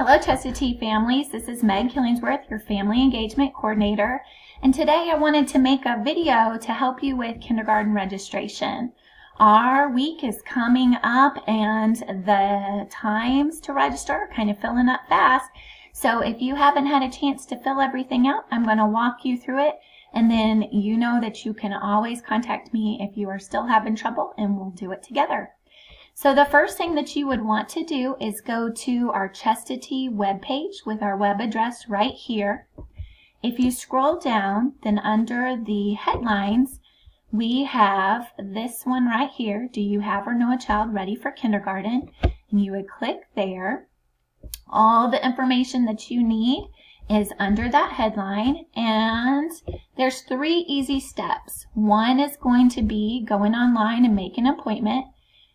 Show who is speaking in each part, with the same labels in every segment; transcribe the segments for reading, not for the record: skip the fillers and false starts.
Speaker 1: Hello Chestatee families, this is Meg Killingsworth, your Family Engagement Coordinator, and today I wanted to make a video to help you with kindergarten registration. Our week is coming up and the times to register are kind of filling up fast, so if you haven't had a chance to fill everything out, I'm going to walk you through it, and then you know that you can always contact me if you are still having trouble and we'll do it together. So the first thing that you would want to do is go to our Chestatee webpage with our web address right here. If you scroll down, then under the headlines, we have this one right here, Do You Have or Know a Child Ready for Kindergarten? And you would click there. All the information that you need is under that headline, and there's 3 easy steps. One is going to be going online and making an appointment.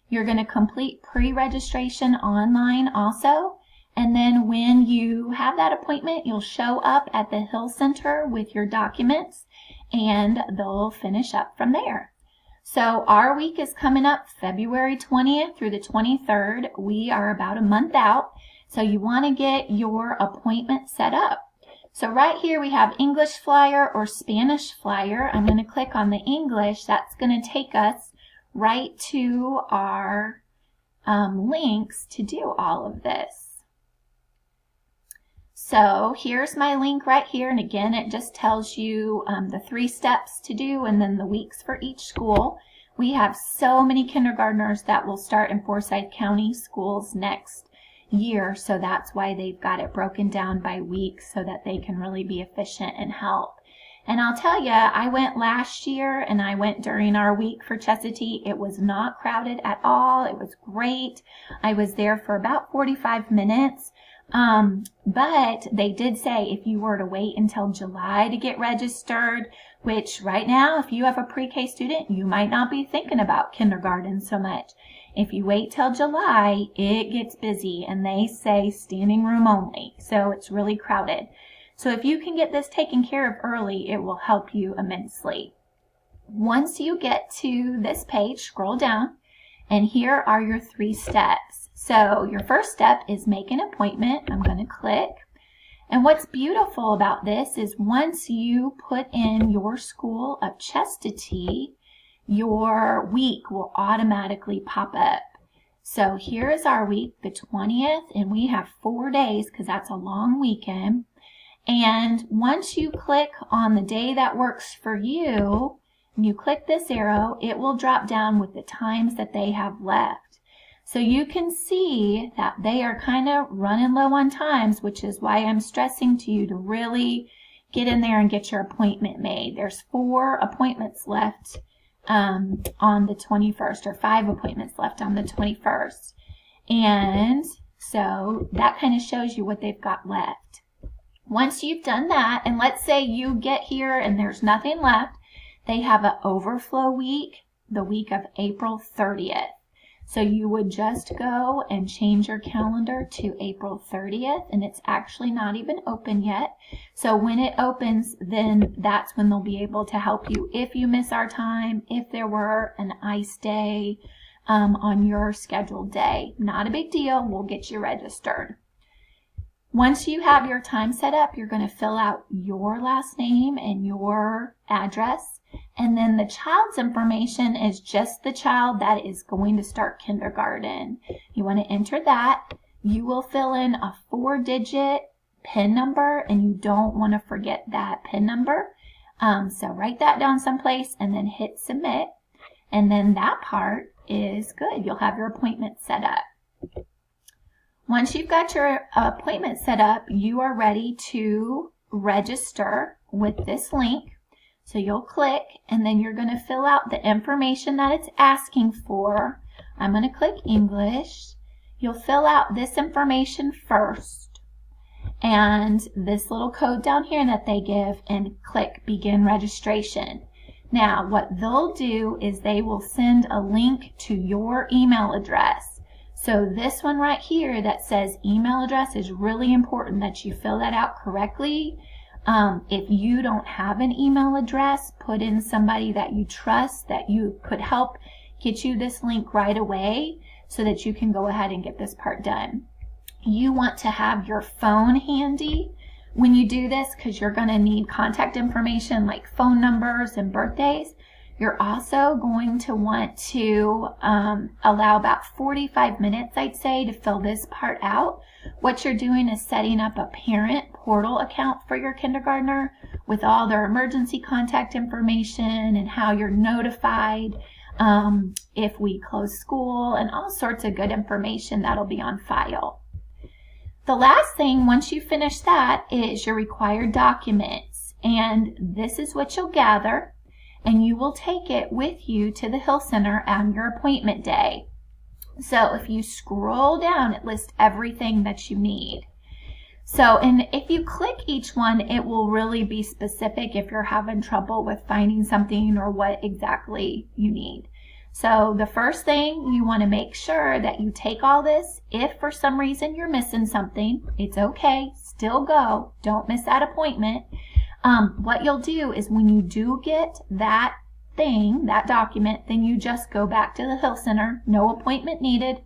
Speaker 1: You're going to complete pre-registration online also, and then when you have that appointment, you'll show up at the Hill Center with your documents, and they'll finish up from there. So our week is coming up February 20th through the 23rd. We are about a month out, so you want to get your appointment set up. So right here we have English flyer or Spanish flyer. I'm going to click on the English. That's going to take us right to our links to do all of this. So here's my link right here, and again it just tells you the 3 steps to do and then the weeks for each school. We have so many kindergartners that will start in Forsyth County schools next year, so that's why they've got it broken down by weeks so that they can really be efficient and help. And I'll tell you, I went last year and I went during our week for Chestatee. It was not crowded at all. It was great. I was there for about 45 minutes. But they did say if you were to wait until July to get registered, which right now, if you have a pre-K student, you might not be thinking about kindergarten so much. If you wait till July, it gets busy and they say standing room only. So it's really crowded. So if you can get this taken care of early, it will help you immensely. Once you get to this page, scroll down, and here are your 3 steps. So your first step is make an appointment. I'm going to click. And what's beautiful about this is once you put in your school of Chestatee, your week will automatically pop up. So here is our week, the 20th, and we have 4 days because that's a long weekend. And once you click on the day that works for you, and you click this arrow, it will drop down with the times that they have left. So you can see that they are kind of running low on times, which is why I'm stressing to you to really get in there and get your appointment made. There's 4 appointments left on the 21st, or 5 appointments left on the 21st. And so that kind of shows you what they've got left. Once you've done that, and let's say you get here and there's nothing left, they have an overflow week, the week of April 30th. So you would just go and change your calendar to April 30th, and it's actually not even open yet. So when it opens, then that's when they'll be able to help you if you miss our time, if there were an ice day on your scheduled day. Not a big deal, we'll get you registered. Once you have your time set up, you're going to fill out your last name and your address. And then the child's information is just the child that is going to start kindergarten. You want to enter that. You will fill in a 4-digit PIN number, and you don't want to forget that PIN number. So write that down someplace and then hit submit. And then that part is good. You'll have your appointment set up. Once you've got your appointment set up, you are ready to register with this link. So you'll click, and then you're going to fill out the information that it's asking for. I'm going to click English. You'll fill out this information first, and this little code down here that they give, and click Begin Registration. Now, what they'll do is they will send a link to your email address. So this one right here that says email address is really important that you fill that out correctly. If you don't have an email address, put in somebody that you trust that you could help get you this link right away so that you can go ahead and get this part done. you want to have your phone handy when you do this because you're going to need contact information like phone numbers and birthdays. You're also going to want to allow about 45 minutes, I'd say, to fill this part out. What you're doing is setting up a parent portal account for your kindergartner with all their emergency contact information and how you're notified if we close school and all sorts of good information that'll be on file. The last thing, once you finish that, is your required documents. And this is what you'll gather, and you will take it with you to the Hill Center on your appointment day. So if you scroll down, it lists everything that you need. So, and if you click each one, it will really be specific if you're having trouble with finding something or what exactly you need. So the first thing, you want to make sure that you take all this. If for some reason you're missing something, it's okay. Still go. Don't miss that appointment. What you'll do is when you do get that thing, that document, then you just go back to the Hill Center. No appointment needed.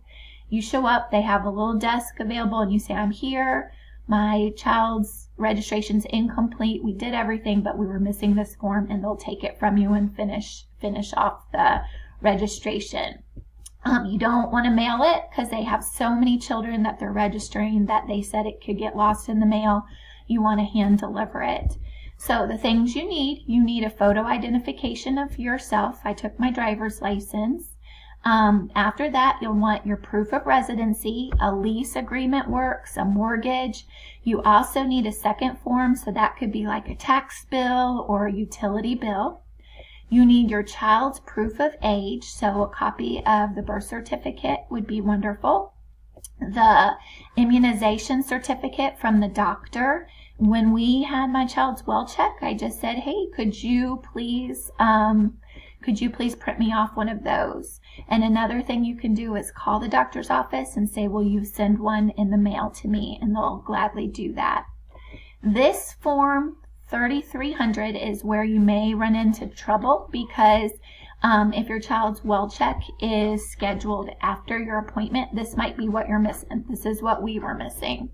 Speaker 1: You show up. They have a little desk available and you say, I'm here. My child's registration's incomplete. We did everything, but we were missing this form, and they'll take it from you and finish off the registration. You don't want to mail it because they have so many children that they're registering that they said it could get lost in the mail. You want to hand deliver it. So the things you need a photo identification of yourself. I took my driver's license. After that, you'll want your proof of residency, a lease agreement works, a mortgage. You also need a second form, so that could be like a tax bill or a utility bill. You need your child's proof of age, so a copy of the birth certificate would be wonderful. The immunization certificate from the doctor. When we had my child's well check, I just said, hey, could you please print me off one of those? And another thing you can do is call the doctor's office and say, will you send one in the mail to me? And they'll gladly do that. This form 3300 is where you may run into trouble because if your child's well check is scheduled after your appointment, this might be what you're missing. This is what we were missing.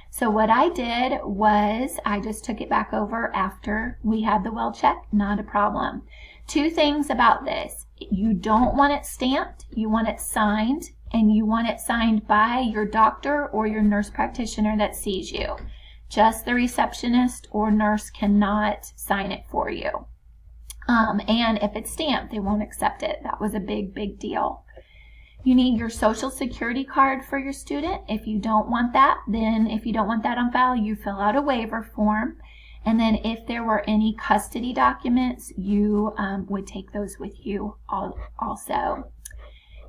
Speaker 1: So what I did was I just took it back over after we had the well check, not a problem. Two things about this. You don't want it stamped, you want it signed, and you want it signed by your doctor or your nurse practitioner that sees you. Just the receptionist or nurse cannot sign it for you. And if it's stamped, they won't accept it. That was a big, big deal. You need your social security card for your student. If you don't want that, then if you don't want that on file, you fill out a waiver form. And then if there were any custody documents, you would take those with you also.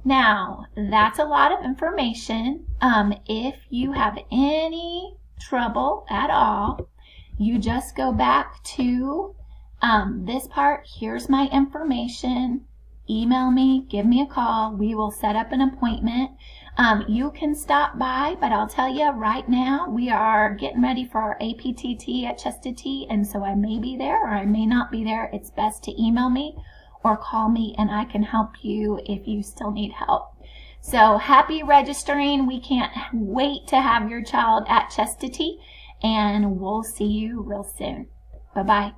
Speaker 1: Now, that's a lot of information. If you have any trouble at all, you just go back to this part. Here's my information. Email me, give me a call. We will set up an appointment. You can stop by, but I'll tell you right now, we are getting ready for our APTT at Chestatee, and so I may be there or I may not be there. It's best to email me or call me, and I can help you if you still need help. So happy registering. We can't wait to have your child at Chestatee, and we'll see you real soon. Bye-bye.